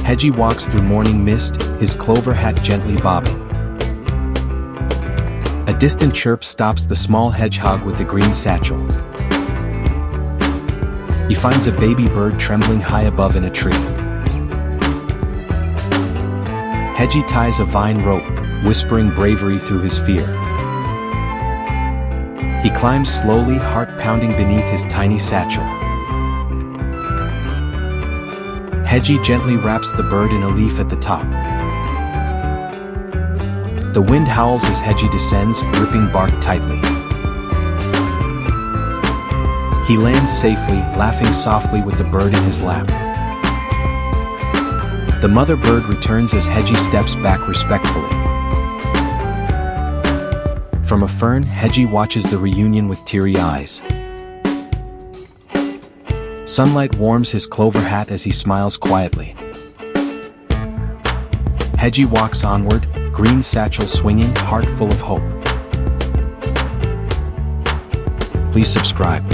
Hedgie walks through morning mist, his clover hat gently bobbing. A distant chirp stops the small hedgehog with the green satchel. He finds a baby bird trembling high above in a tree. Hedgie ties a vine rope, whispering bravery through his fear. He climbs slowly, heart pounding beneath his tiny satchel. Hedgie gently wraps the bird in a leaf at the top. The wind howls as Hedgie descends, gripping bark tightly. He lands safely, laughing softly with the bird in his lap. The mother bird returns as Hedgie steps back respectfully. From a fern, Hedgie watches the reunion with teary eyes. Sunlight warms his clover hat as he smiles quietly. Hedgie walks onward, green satchel swinging, heart full of hope. Please subscribe.